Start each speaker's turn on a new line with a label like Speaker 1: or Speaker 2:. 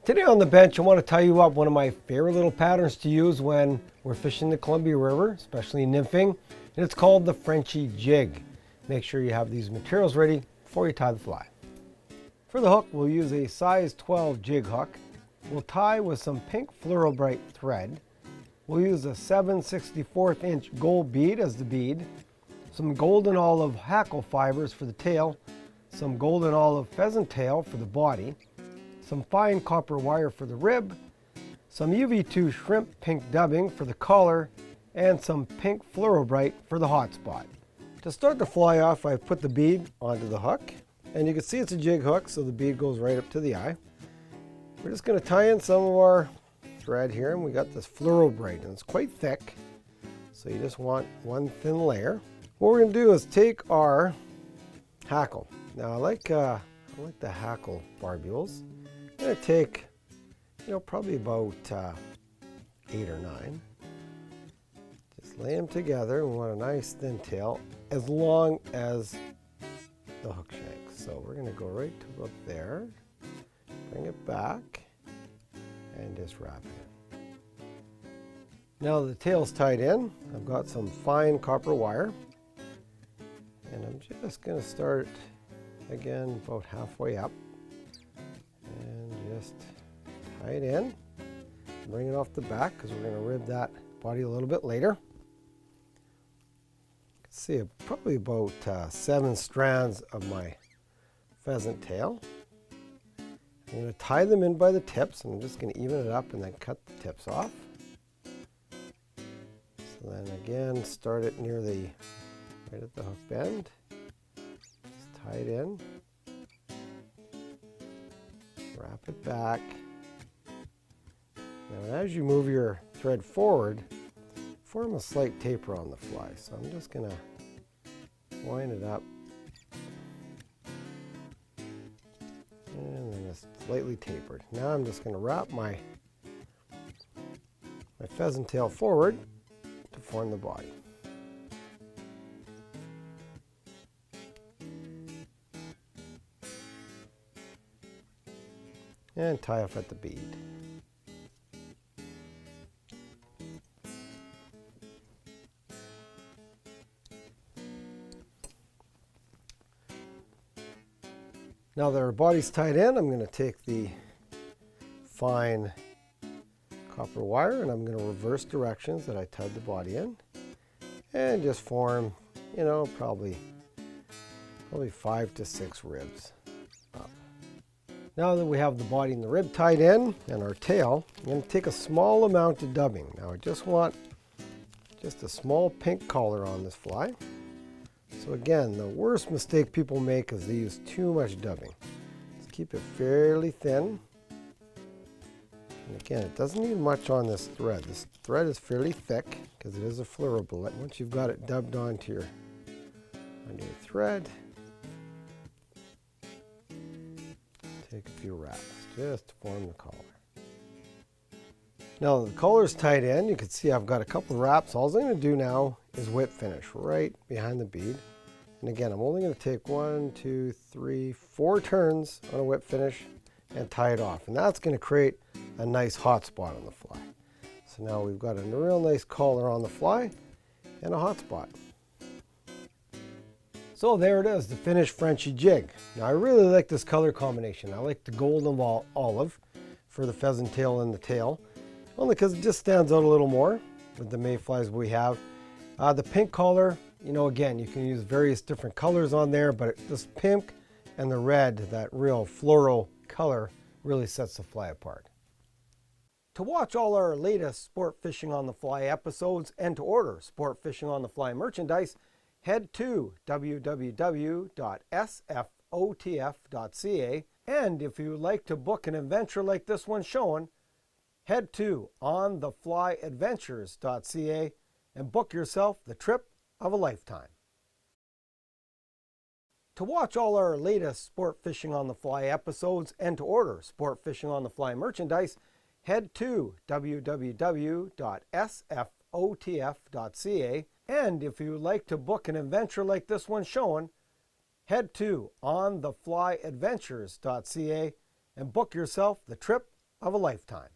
Speaker 1: Today on the bench, I want to tie you up one of my favorite little patterns to use when we're fishing the Columbia River, especially nymphing, and it's called the Frenchie jig. Make sure you have these materials ready before you tie the fly. For the hook, we'll use a size 12 jig hook. We'll tie with some pink fluoro bright thread. We'll use a 7/64 inch gold bead as the bead, some golden olive hackle fibers for the tail, some golden olive pheasant tail for the body, some fine copper wire for the rib, some UV2 shrimp pink dubbing for the collar, and some pink fluorobright for the hot spot. To start the fly off, I've put the bead onto the hook, and you can see it's a jig hook, so the bead goes right up to the eye. We're just going to tie in some of our thread here, and we got this fluorobright, and it's quite thick, so you just want one thin layer. What we're going to do is take our hackle. Now I like the hackle barbules. I'm going to take, probably about 8 or 9. Just lay them together. We want a nice thin tail as long as the hook shank. So we're going to go right to about there, bring it back, and just wrap it in. Now the tail's tied in. I've got some fine copper wire, and I'm just going to start again about halfway up. And just tie it in, bring it off the back because we're going to rib that body a little bit later. You can see probably about 7 strands of my pheasant tail. I'm going to tie them in by the tips, and I'm just going to even it up and then cut the tips off. So then again, start it near right at the hook bend. Just tie it in. Wrap it back. Now as you move your thread forward, form a slight taper on the fly. So I'm just going to wind it up and then it's slightly tapered. Now I'm just going to wrap my pheasant tail forward to form the body. And tie off at the bead. Now that our body's tied in, I'm going to take the fine copper wire and I'm going to reverse directions that I tied the body in and just form, probably 5 to 6 ribs. Now that we have the body and the rib tied in and our tail, I'm going to take a small amount of dubbing. Now I just want a small pink collar on this fly. So again, the worst mistake people make is they use too much dubbing. Just keep it fairly thin. And again, it doesn't need much on this thread. This thread is fairly thick because it is a fluoro bullet. Once you've got it dubbed onto your thread, take a few wraps just to form the collar. Now the collar's tied in, you can see I've got a couple of wraps. All I'm going to do now is whip finish right behind the bead. And again, I'm only going to take 1, 2, 3, 4 turns on a whip finish and tie it off. And that's going to create a nice hot spot on the fly. So now we've got a real nice collar on the fly and a hot spot. So there it is, the finished Frenchie jig. Now I really like this color combination. I like the golden olive for the pheasant tail and the tail, only because it just stands out a little more with the mayflies we have. The pink collar, again, you can use various different colors on there, but this pink and the red, that real floral color, really sets the fly apart. To watch all our latest Sport Fishing on the Fly episodes and to order Sport Fishing on the Fly merchandise, head to www.sfotf.ca, and if you would like to book an adventure like this one shown, head to ontheflyadventures.ca and book yourself the trip of a lifetime. To watch all our latest Sport Fishing on the Fly episodes and to order Sport Fishing on the Fly merchandise, head to www.sfotf.ca, and if you would like to book an adventure like this one shown, head to ontheflyadventures.ca and book yourself the trip of a lifetime.